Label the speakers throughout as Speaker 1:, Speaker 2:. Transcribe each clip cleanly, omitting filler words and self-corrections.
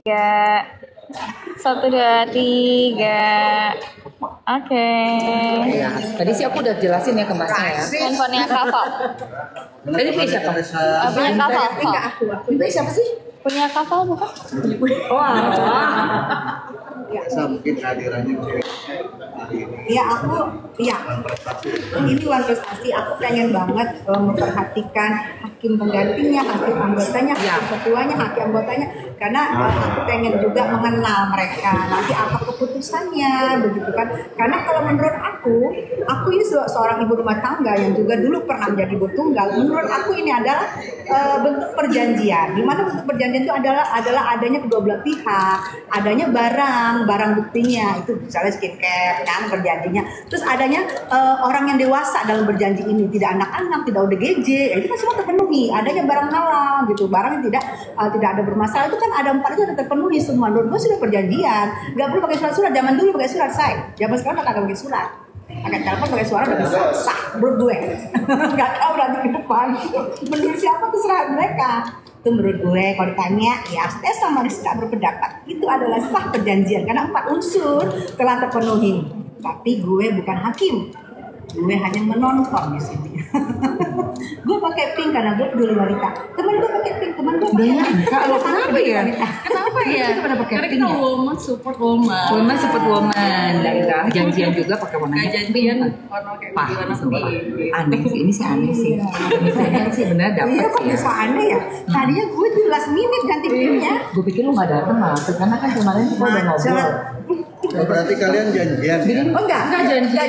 Speaker 1: tiga. Satu, dua, tiga. Oke.
Speaker 2: Ya, tadi sih aku udah jelasin ya ke masnya ya.
Speaker 1: Handphonenya Kava.
Speaker 2: Tadi punya siapa?
Speaker 1: Punya Kava.
Speaker 2: Punya siapa sih?
Speaker 1: Punya Kava bukan?
Speaker 3: Biasa mungkin kehadirannya cewek hari ini.
Speaker 4: Ya aku, ini luar prestasi. Aku pengen banget memperhatikan hakim penggantinya, hakim anggotanya, hakim ketuanya, hakim anggotanya. Karena aku pengen juga mengenal mereka. Nanti apa keputusannya, begitu kan? Karena kalau menurut aku ini seorang ibu rumah tangga yang juga dulu pernah menjadi ibu tunggal. Menurut aku ini adalah bentuk perjanjian. Di mana bentuk perjanjian itu adalah adanya kedua belah pihak, adanya barang buktinya itu misalnya skincare kan perjanjinya, terus adanya orang yang dewasa dalam berjanji ini, tidak anak-anak, tidak ODGJ, ya itu kan semua terpenuhi, adanya barang halal gitu, barang yang tidak ada bermasalah, itu kan ada 4 itu ada terpenuhi semua. Menurut gue sudah perjanjian, nggak perlu pakai surat-surat. Zaman dulu pakai surat, zaman sekarang nggak pakai surat, pakai telepon, pakai suara udah bisa sah. Menurut gue nggak tahu nanti ke depan menurut siapa terserah mereka. Itu menurut gue kalau ditanya ya saya sama Rizka berpendapat itu adalah sah perjanjian karena 4 unsur telah terpenuhi. Tapi gue bukan hakim, gue hanya menonton di sini. Gue pakai pink karena gue peduli wanita. Temen gue pakai pink, temen gue pakai pink.
Speaker 2: Kalau kenapa ya?
Speaker 1: Kenapa ya?
Speaker 2: Kita pakai
Speaker 1: Karena
Speaker 2: pink
Speaker 1: kita
Speaker 2: ya?
Speaker 1: woman support woman.
Speaker 2: Woman support woman. Janjian juga pakai warna
Speaker 1: Gak janjian warna kayak warna pink.
Speaker 2: Aneh sih, ini sih aneh sih. Misalnya sih benar
Speaker 4: Iya
Speaker 2: dapat
Speaker 4: kok
Speaker 2: sih.
Speaker 4: bisa aneh ya. Tadinya gue tuh last minute ganti pinknya.
Speaker 2: Gue pikir lu nggak datang lah, karena kan kemarin kita udah ngobrol.
Speaker 3: Oh, berarti kalian janjian ya?
Speaker 4: Oh enggak janjian.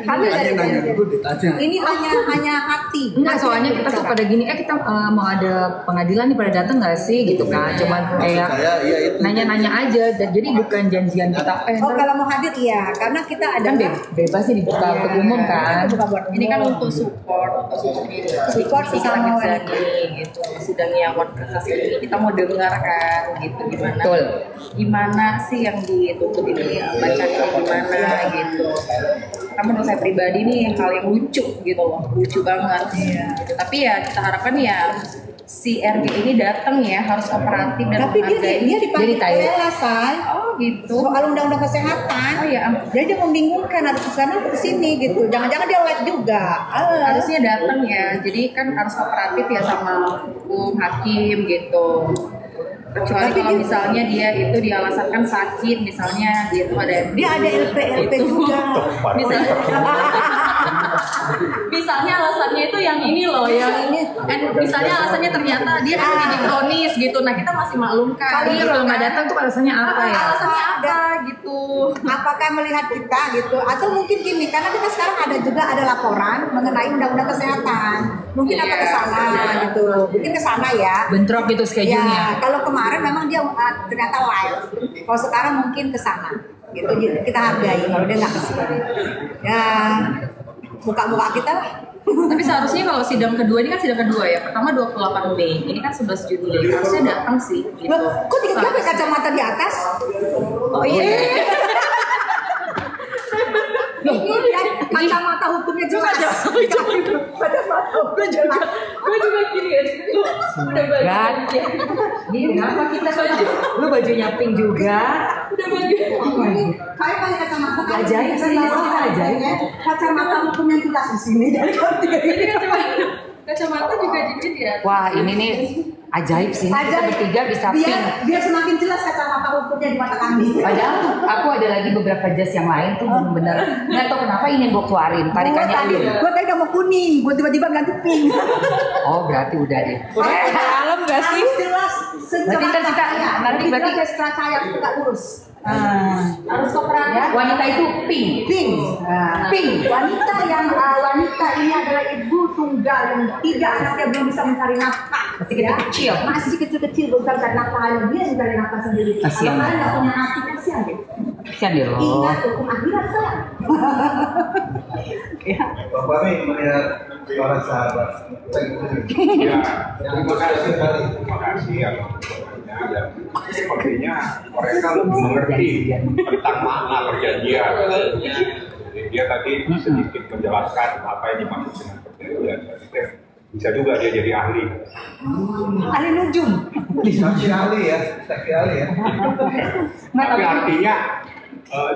Speaker 4: Kami
Speaker 3: Tanya nanya dulu ditanya.
Speaker 4: ini hanya hati.
Speaker 2: Enggak, soalnya kita tuh pada gini, kita mau ada pengadilan nih, pada datang nggak sih gitu kan? Cuman kayak
Speaker 3: Saya iya itu.
Speaker 2: nanya-nanya aja, jadi bukan janjian kita.
Speaker 4: Oh kalau mau hadir iya, karena kita ada
Speaker 2: Kan bebas sih dibuka untuk umum kan?
Speaker 1: Ini kan untuk support
Speaker 4: sesama
Speaker 1: kita
Speaker 4: wanita.
Speaker 1: gitu. Sidangnya World Prestasi ini kita mau dengarkan gitu
Speaker 2: Betul.
Speaker 1: gimana sih yang dituntut ini, bacanya gimana gitu. Karena menurut saya pribadi nih hal yang lucu gitu loh, lucu banget. Gitu. Tapi ya kita harapkan ya si RG ini datang ya harus kooperatif dan
Speaker 4: Tapi dia dipanggil
Speaker 2: Jadi
Speaker 4: Lela, Say.
Speaker 1: oh gitu.
Speaker 4: Soal undang-undang kesehatan.
Speaker 1: Oh ya,
Speaker 4: Jadi dia membingungkan harus kesana ke sini gitu. Jangan-jangan dia live juga.
Speaker 1: harusnya datang ya. Jadi kan harus kooperatif ya sama hukum, hakim gitu. Kecuali
Speaker 4: Tapi
Speaker 1: kalau misalnya dia itu dialasankan sakit, misalnya dia itu ada
Speaker 4: Dia ada LP juga.
Speaker 1: misalnya misalnya alasannya itu yang ini loh, yang misalnya alasannya ternyata dia klinik kronis gitu. Nah kita masih maklumkan.
Speaker 4: Kalau
Speaker 2: Iya, kalau nggak datang tuh alasannya apa ya?
Speaker 1: Alasannya apa gitu?
Speaker 4: Apakah melihat kita gitu, atau mungkin gini, karena kita sekarang ada laporan mengenai undang-undang kesehatan. Mungkin apa ke sana gitu, mungkin ke sana ya.
Speaker 2: Bentrok gitu
Speaker 4: Ya,
Speaker 2: schedule-nya.
Speaker 4: kalau kemarin memang dia ternyata live. Kalau sekarang mungkin ke sana. Gitu, jadi kita hargai kalau dia nggak ke sini. Ya, muka-muka kita lah.
Speaker 1: Tapi seharusnya kalau sidang kedua ini kan sidang kedua ya. Pertama 28 Mei, ini kan 11 Juni. Harusnya datang sih gitu.
Speaker 4: Loh, kok tiga-tiga pakai kacamata di atas?
Speaker 1: Oh iya.
Speaker 4: Ini dia kacamata hukumnya jelas. Kacamata hukumnya jelas.
Speaker 1: Gue juga gini ya. Udah
Speaker 2: Gan, ini kenapa kita lu bajunya pink juga?
Speaker 1: Udah bagi.
Speaker 4: Saya pakai kacamata.
Speaker 2: Ajaib sih, kita ajaib.
Speaker 4: Kacamata hukumnya jelas di sini.
Speaker 1: Ini kacamata juga jadi ya.
Speaker 2: Wah, ini nih ajaib sih. Kita bertiga bisa pink.
Speaker 4: Biar semakin jelas kacamata hukumnya di mata kami.
Speaker 2: Padahal aku ada lagi beberapa jas yang lain tuh bener-bener nggak tahu kenapa ini yang gue keluarin tarikannya ulur.
Speaker 4: Gue tadi udah mau kuning, gue tiba-tiba ganti pink.
Speaker 2: Oh berarti udah deh.
Speaker 1: Dalam gak sih?
Speaker 4: Harus jelas.
Speaker 2: Berarti kan kita nanti berarti
Speaker 4: setelah saya kita urus.
Speaker 1: Harus kooperatif.
Speaker 2: wanita itu pink.
Speaker 4: Pink.
Speaker 2: Pink.
Speaker 4: Wanita yang wanita ini adalah ibu tunggal yang 3 anaknya belum bisa mencari nafkah.
Speaker 2: Masih kecil-kecil.
Speaker 4: Masih kecil-kecil belum bisa mencari nafkah, hanya dia yang mencari nafkah sendiri.
Speaker 2: Kasian.
Speaker 4: Kalau kalian nggak punya nafkah, kasihan deh.
Speaker 2: Kasian deh lo.
Speaker 4: Ingat hukum akhirat sayang.
Speaker 3: Bapak nih melihat para sahabat.
Speaker 5: Ya, terima kasih tadi. Terima kasih ya. Ya, sepertinya mereka lebih mengerti tentang makna perjanjian. Jadi dia tadi sedikit menjelaskan apa yang dimaksud dengan perjanjian. Jadi Bisa juga dia jadi ahli.
Speaker 4: Ahli nujum.
Speaker 3: Saksi ahli ya.
Speaker 5: Tapi artinya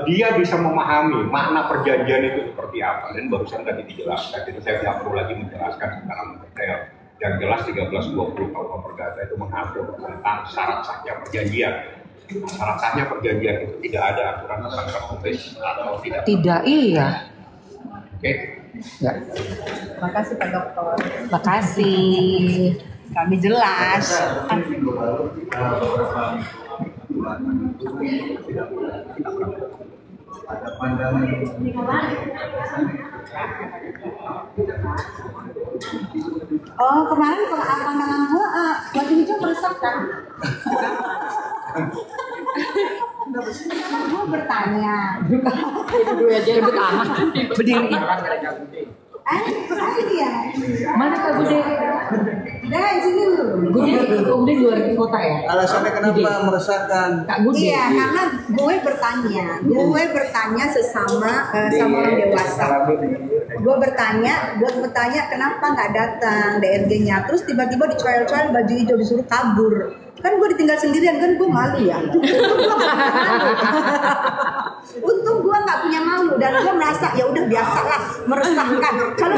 Speaker 5: dia bisa memahami makna perjanjian itu seperti apa, dan barusan tadi dijelaskan, itu saya tidak perlu lagi menjelaskan secara mendetail. Yang jelas 1320 KUH Perdata itu mengatur tentang syarat sahnya perjanjian. Syarat sahnya perjanjian itu tidak ada aturan tentang tertulis atau tidak.
Speaker 2: Tidak, iya.
Speaker 5: Oke.
Speaker 2: Ya.
Speaker 4: Makasih Pak Dokter.
Speaker 2: Makasih.
Speaker 4: Kami jelas.
Speaker 3: Minggu lalu beberapa bulan ada pandangan
Speaker 4: Oh kemarin kalau pandangan gue baju hijau meresap kan? Gue bertanya.
Speaker 2: Dua aja ribet amat. Berdiri.
Speaker 4: Saya dia.
Speaker 2: Mana Kak Bude?
Speaker 4: Dah sini dulu.
Speaker 2: Bude di luar kota ya?
Speaker 3: alasannya kenapa meresahkan?
Speaker 2: Kak Bude.
Speaker 4: Iya, karena gue bertanya sesama sama orang dewasa. Gue bertanya kenapa nggak datang DRG-nya, terus tiba-tiba dicoel-coel baju hijau disuruh kabur. Kan gue ditinggal sendirian, kan gue malu ya. Untung gue nggak punya malu dan gue merasa ya udah biasalah meresahkan. Kalau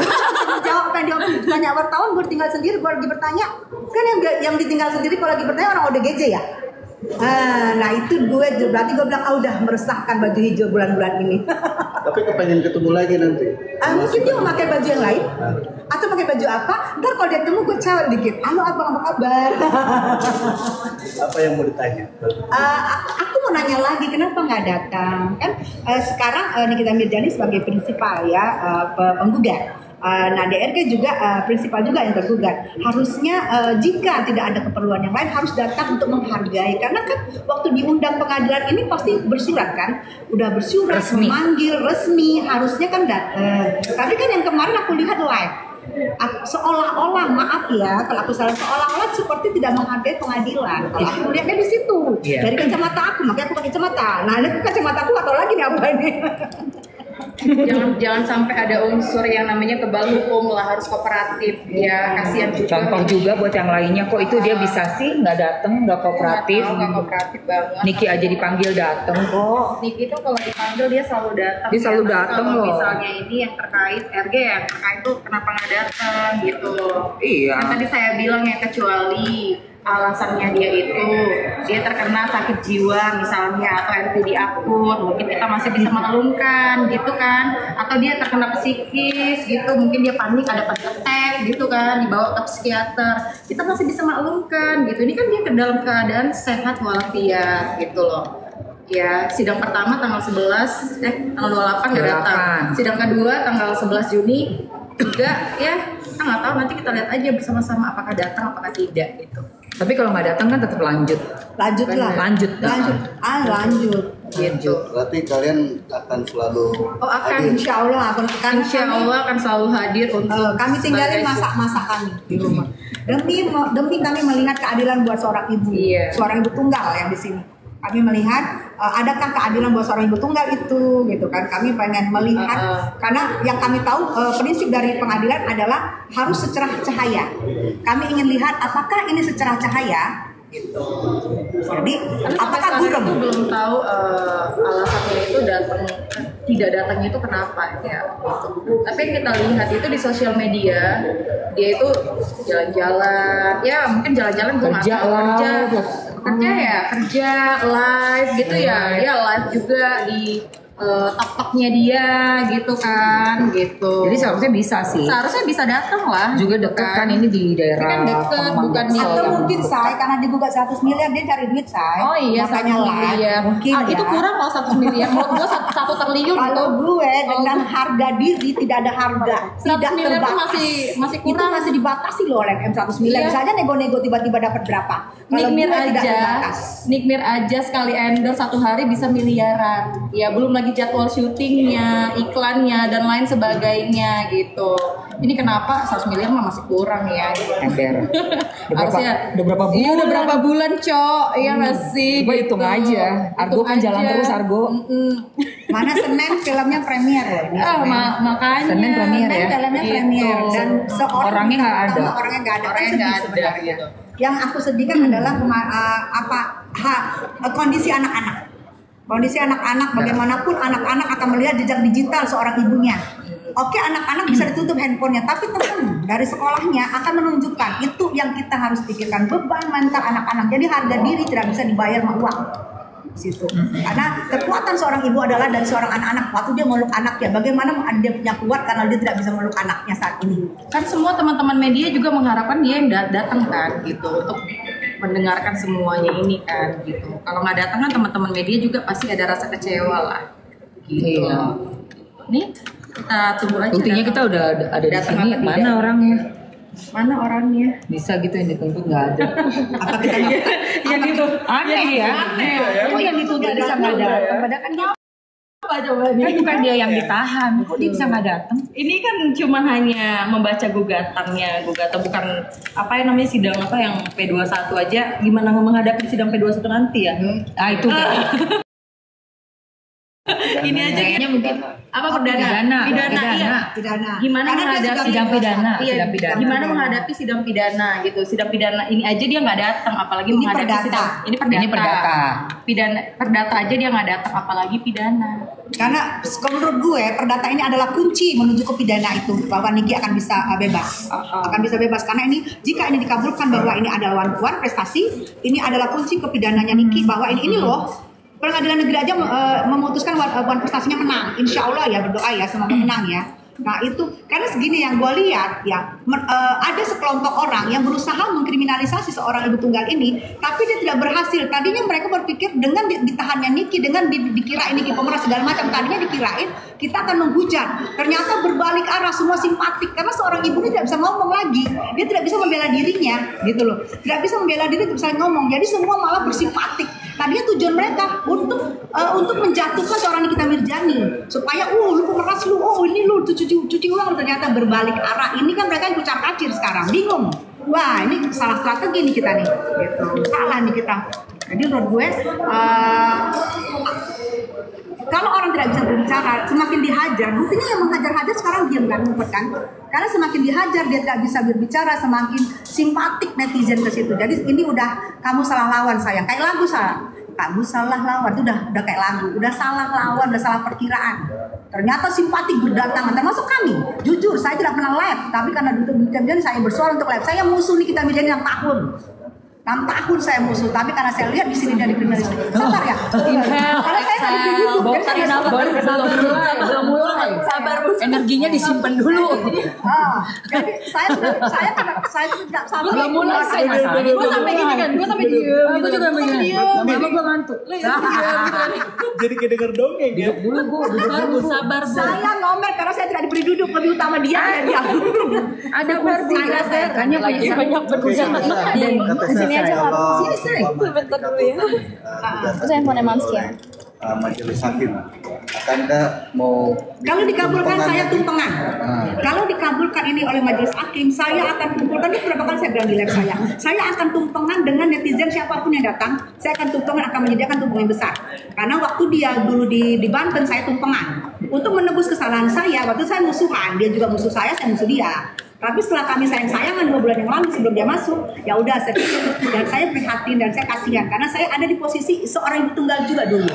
Speaker 4: jawab kan dia tanya wartawan, gue tinggal sendiri, gue lagi bertanya. Kan yang ditinggal sendiri kalau lagi bertanya orang ODGJ ya. Nah itu gue berarti gue bilang udah meresahkan baju hijau bulan-bulan ini.
Speaker 3: Tapi kepengen ketemu lagi nanti.
Speaker 4: Mungkin dia mau pakai baju yang lain atau pakai baju apa? Ntar kalau dia ketemu gue cewek dikit. Halo abang, apa kabar?
Speaker 3: Apa yang mau ditanya?
Speaker 4: Aku mau nanya lagi kenapa nggak datang? Kan sekarang Nikita Mirjani sebagai prinsipal ya penggugat. Nah DRG juga prinsipal juga yang tergugat. Harusnya jika tidak ada keperluan yang lain harus datang untuk menghargai. Karena kan waktu diundang pengadilan ini pasti bersurat kan, udah bersurat,
Speaker 2: Resmi.
Speaker 4: memanggil resmi, harusnya kan datang. Tapi kan yang kemarin aku lihat live, seolah-olah maaf ya kalau aku salah, seolah-olah seperti tidak menghargai pengadilan. Kalau aku melihatnya di situ dari kacamata aku, makanya aku pakai kacamata. Nah ini kacamata aku atau lagi nih apa ini?
Speaker 1: jangan sampai ada unsur yang namanya kebal hukum lah, harus kooperatif ya, kasihan juga.
Speaker 2: Contoh juga buat yang lainnya, kok itu dia bisa sih nggak datang, nggak kooperatif.
Speaker 1: Nggak kooperatif banget.
Speaker 2: Niki aja dipanggil datang kok.
Speaker 1: Niki tuh kalau dipanggil dia selalu datang.
Speaker 2: Dia selalu
Speaker 1: Tapi
Speaker 2: datang
Speaker 1: kalau
Speaker 2: loh.
Speaker 1: Misalnya ini yang terkait RG yang terkait tuh kenapa nggak datang gitu.
Speaker 2: Iya.
Speaker 1: Kan tadi saya bilang ya, kecuali alasannya dia terkena sakit jiwa misalnya atau NPD akut, mungkin kita masih bisa maklumkan gitu kan, atau dia terkena psikis gitu, mungkin dia panik ada panic attack gitu kan, dibawa ke psikiater, kita masih bisa maklumkan gitu. Ini kan dia ke dalam keadaan sehat walafiat gitu loh. Ya, sidang pertama tanggal 28 nggak datang. Sidang kedua tanggal 11 Juni juga ya, kita nggak tahu, nanti kita lihat aja bersama-sama apakah datang apakah tidak gitu.
Speaker 2: Tapi kalau nggak datang kan tetap lanjut.
Speaker 4: Lanjut lah.
Speaker 2: Lanjut.
Speaker 4: Lanjut.
Speaker 1: Gitu.
Speaker 3: Berarti kalian akan selalu
Speaker 4: Akan
Speaker 3: hadir.
Speaker 4: insya Allah
Speaker 1: Insya Allah akan selalu hadir untuk
Speaker 4: kami tinggalin
Speaker 1: sebagai-
Speaker 4: masak-masak kami di rumah demi kami melihat keadilan buat seorang ibu,
Speaker 1: Iya.
Speaker 4: seorang ibu tunggal yang di sini. Kami melihat adakah keadilan buat seorang ibu tunggal itu, gitu kan? Kami pengen melihat karena yang kami tahu prinsip dari pengadilan adalah harus secerah cahaya. Kami ingin lihat apakah ini secerah cahaya, gitu. Jadi
Speaker 1: Tapi sampai
Speaker 4: apakah
Speaker 1: sekarang
Speaker 4: buram?
Speaker 1: itu belum tahu alasannya itu tidak datangnya itu kenapa ya gitu. Tapi yang kita lihat itu di sosial media, dia itu jalan-jalan, ya mungkin jalan-jalan gue nggak
Speaker 2: Kerja
Speaker 1: tahu,
Speaker 2: lah.
Speaker 1: kerja live gitu ya, dia live juga di TikToknya dia gitu kan, gitu.
Speaker 2: Jadi seharusnya bisa sih.
Speaker 1: Seharusnya bisa datang lah.
Speaker 2: Juga
Speaker 1: gitu
Speaker 2: deket kan ini di daerah.
Speaker 1: Ini kan deket,
Speaker 2: Kemang
Speaker 1: bukan di-
Speaker 2: Jaksel.
Speaker 4: Atau mungkin Say karena digugat 100 miliar dia cari duit Say.
Speaker 1: Oh iya,
Speaker 4: makanya
Speaker 1: 1
Speaker 4: lah.
Speaker 1: miliar.
Speaker 4: Mungkin ya.
Speaker 1: Itu kurang kalau 1 miliar. Menurut gue 1 triliun
Speaker 4: Kalau
Speaker 1: gitu.
Speaker 4: gue dengan harga diri tidak ada harga,
Speaker 1: 100
Speaker 4: tidak
Speaker 1: miliar tuh
Speaker 4: terbatas.
Speaker 1: masih
Speaker 4: Itu
Speaker 1: kurang.
Speaker 4: masih dibatasi loh oleh M100 miliar.
Speaker 1: Iya.
Speaker 4: Bisa aja nego-nego tiba-tiba dapat berapa. Kalau
Speaker 1: Nikmir
Speaker 4: gue tidak
Speaker 1: aja,
Speaker 4: terbatas.
Speaker 1: Nikmir aja sekali endorse 1 hari bisa miliaran. Ya belum lagi jadwal syutingnya, iklannya dan lain sebagainya gitu. ini kenapa 100 miliar mah masih kurang ya?
Speaker 2: Ember.
Speaker 1: Harusnya
Speaker 2: udah berapa bulan?
Speaker 1: Iya udah berapa bulan, Cok. Iya nggak sih?
Speaker 2: Coba hitung aja. Argo kan jalan terus, Argo.
Speaker 4: Mana Senin filmnya premier loh ini.
Speaker 1: Makanya.
Speaker 2: Senin premier ya.
Speaker 4: Filmnya premier dan
Speaker 2: orangnya nggak ada.
Speaker 4: Orangnya nggak ada.
Speaker 1: Orangnya nggak ada
Speaker 4: Sebenarnya.
Speaker 1: gitu.
Speaker 4: Yang aku sedihkan adalah kondisi anak-anak. Kondisi anak-anak, bagaimanapun anak-anak akan melihat jejak digital seorang ibunya. Oke, anak-anak bisa ditutup handphonenya, tapi teman dari sekolahnya akan menunjukkan itu yang kita harus pikirkan, beban mental anak-anak. Jadi harga diri tidak bisa dibayar sama uang. Situ. Karena kekuatan seorang ibu adalah dari seorang anak-anak. Waktu dia meluk anaknya, bagaimana dia punya kuat karena dia tidak bisa meluk anaknya saat ini.
Speaker 1: Kan semua teman-teman media juga mengharapkan dia yang datang kan gitu untuk mendengarkan semuanya ini kan gitu. Kalau nggak datang kan teman-teman media juga pasti ada rasa kecewa lah gitu.
Speaker 2: Iya.
Speaker 1: Nih kita tunggu aja.
Speaker 2: Buktinya kita udah ada di
Speaker 1: Datang
Speaker 2: sini.
Speaker 1: apa
Speaker 2: Mana
Speaker 1: tidak?
Speaker 2: orangnya?
Speaker 1: Mana orangnya?
Speaker 2: Bisa gitu yang dituntut nggak ada.
Speaker 4: Apa kita
Speaker 1: Yang gitu.
Speaker 2: Aneh ya. Kok yang dituntut bisa nggak datang? Padahal kan dia
Speaker 1: Apa coba
Speaker 2: kan bukan dia yang ditahan. Kok dia bisa nggak datang?
Speaker 1: Ini kan cuma hanya membaca gugatan bukan apa yang namanya sidang apa yang P21 aja, gimana menghadapi sidang P21 nanti ya.
Speaker 2: Ah itu
Speaker 1: Ini aja
Speaker 2: kayaknya mungkin
Speaker 1: apa pidana iya.
Speaker 4: Pidana.
Speaker 1: Gimana
Speaker 4: Karena dia
Speaker 1: menghadapi
Speaker 4: sudah
Speaker 2: sidang pidana,
Speaker 1: Iya,
Speaker 2: sidang pidana.
Speaker 1: gimana menghadapi sidang pidana gitu. Sidang pidana ini aja dia nggak datang, apalagi
Speaker 4: Ini
Speaker 1: menghadapi
Speaker 4: perdata.
Speaker 1: sidang. Ini perdata.
Speaker 2: Ini perdata.
Speaker 1: Pidana perdata aja dia nggak datang, apalagi pidana.
Speaker 4: Karena menurut gue perdata ini adalah kunci menuju ke pidana itu bahwa Niki akan bisa bebas, akan bisa bebas karena ini jika ini dikabulkan bahwa ini adalah wan prestasi, ini adalah kunci ke pidananya Niki bahwa ini loh pengadilan negeri aja memutuskan wan prestasinya menang, insya Allah ya berdoa ya semoga menang ya. Nah itu karena segini yang gue lihat ya ada sekelompok orang yang berusaha mengkriminalisasi seorang ibu tunggal ini, tapi dia tidak berhasil. Tadinya mereka berpikir dengan ditahannya Niki, dengan dikirain Niki pemeras segala macam, tadinya dikirain kita akan menghujat. Ternyata berbalik arah, semua simpatik karena seorang ibu ini tidak bisa ngomong lagi, dia tidak bisa membela dirinya, gitu loh. Tidak bisa membela diri, tidak bisa ngomong. Jadi semua malah bersimpatik. Tadinya tujuan mereka untuk menjatuhkan seorang Nikita Mirzani supaya lu pemeras lu, ini lu cuci uang, ternyata berbalik arah. Ini kan mereka yang kucar-kacir sekarang, bingung. Wah ini salah strategi nih kita nih, gitu. Salah nih kita. Jadi menurut gue kalau orang tidak bisa berbicara, semakin dihajar. Buktinya yang menghajar-hajar sekarang diam kan, ngumpet kan? Karena semakin dihajar dia tidak bisa berbicara, semakin simpatik netizen ke situ. Jadi ini udah kamu salah lawan sayang, kayak lagu salah. Kamu salah lawan itu udah kayak lagu, udah salah lawan, udah salah perkiraan. Ternyata simpatik berdatangan, termasuk kami. Jujur saya tidak pernah live, tapi karena demikian saya bersuara untuk live. Saya musuh Nikita Mirzani 6 tahun. 6 tahun saya musuh, tapi karena saya lihat di sini dia dikriminalisasi. Sabar ya. Karena saya tadi duduk, jadi saya
Speaker 2: belum mulai.
Speaker 1: Sabar,
Speaker 2: Energinya disimpan dulu.
Speaker 4: jadi saya tidak sabar.
Speaker 2: Belum mulai saya masalah.
Speaker 1: Gue sampai gini kan, gue sampai diem.
Speaker 2: Gue juga begini. Lama-lama gue ngantuk.
Speaker 3: Jadi kayak denger dongeng ya.
Speaker 2: Dulu gue
Speaker 1: Sabar,
Speaker 4: Saya ngomel karena saya tidak diberi duduk, lebih utama dia dan dia.
Speaker 2: ada kursi saya tanya
Speaker 1: lagi banyak berkuasa.
Speaker 3: Sini aja kalau
Speaker 1: Bentar dulu ya.
Speaker 3: saya handphone Mamski ya. Majelis hakim akan nggak mau
Speaker 4: Kalau dikabulkan saya tumpengan. Kalau dikabulkan ini oleh majelis hakim, saya akan kumpulkan. Ini berapa kali saya bilang di live saya. Saya akan tumpengan dengan netizen siapapun yang datang. Saya akan tumpengan, akan menyediakan tumpengan besar. Karena waktu dia dulu di Banten saya tumpengan untuk menebus kesalahan saya. Waktu saya musuhan, dia juga musuh saya musuh dia. Tapi setelah kami sayang-sayangan 2 bulan yang lalu sebelum dia masuk, ya udah saya pikir dan saya prihatin dan saya kasihan karena saya ada di posisi seorang ibu tunggal juga dulu.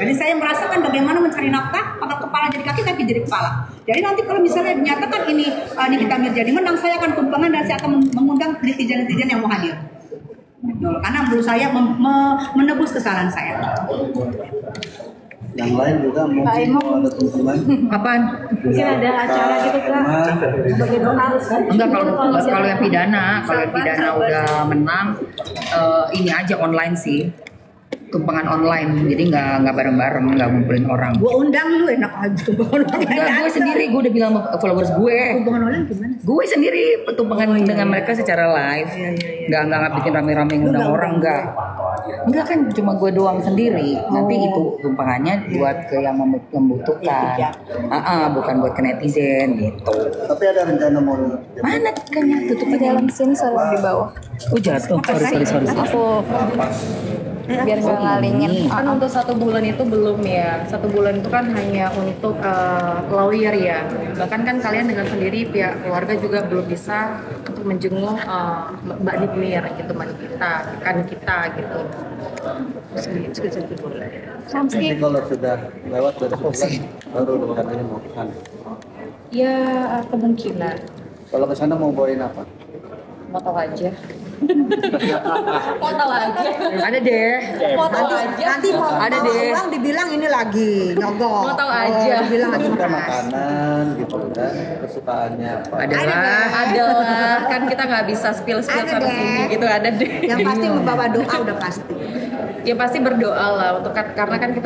Speaker 4: Jadi saya merasakan bagaimana mencari nafkah, pangkat kepala jadi kaki, kaki jadi kepala. Jadi nanti kalau misalnya dinyatakan ini Nikita Mirzani menang, saya akan tumpangan dan saya akan mengundang netizen-netizen yang mau hadir. Karena menurut saya menebus kesalahan saya.
Speaker 3: yang lain juga mungkin kalau ada tuntutan
Speaker 2: apaan?
Speaker 6: Mungkin ada acara gitu kan? Sebagai doa.
Speaker 2: Enggak, kalau yang pidana, udah menang, ini aja online sih. tumpangan online, jadi nggak bareng-bareng, nggak ngumpulin orang.
Speaker 4: Gua undang lu enak aja tumpangan online.
Speaker 2: Enggak, gue sendiri, gue udah bilang sama followers gue.
Speaker 4: Tumpangan online gimana?
Speaker 2: Gue sendiri tumpangan dengan mereka secara live. Nggak bikin rame-rame ngundang orang, nggak. Enggak kan, cuma gue doang sendiri. Nanti itu tumpangannya buat ke yang membutuhkan. Bukan buat ke netizen gitu.
Speaker 3: Tapi ada rencana mau
Speaker 2: Mana ikannya? Tutup
Speaker 7: Di dalam sini sorry di bawah.
Speaker 2: Oh jatuh, sorry.
Speaker 7: Aku biar nggak ngalingin.
Speaker 1: Kan untuk 1 bulan itu belum ya. 1 bulan itu kan hanya untuk lawyer ya. Bahkan kan kalian dengan sendiri pihak keluarga juga belum bisa untuk menjenguk Mbak Nignir gitu, kita gitu.
Speaker 3: Nanti kalau sudah lewat dari sebulan baru rencananya mau ke sana.
Speaker 1: Ya kemungkinan.
Speaker 3: Kalau ke sana mau bawain apa?
Speaker 1: Mau tahu aja. Mau tahu aja.
Speaker 2: Ada deh.
Speaker 1: Mau tahu aja.
Speaker 4: Nanti mau
Speaker 2: Ada deh.
Speaker 4: uang dibilang ini lagi nyogok.
Speaker 1: Mau tahu aja.
Speaker 4: Dibilang lagi
Speaker 3: Suka
Speaker 4: makan.
Speaker 3: makanan gitu kan, kesukaannya apa?
Speaker 2: Adalah.
Speaker 1: Adalah kan kita nggak bisa spill
Speaker 4: Ada
Speaker 1: sana
Speaker 4: deh.
Speaker 1: sini gitu, ada deh.
Speaker 4: Yang pasti membawa doa udah pasti.
Speaker 1: Ya pasti berdoa lah untuk karena kan kita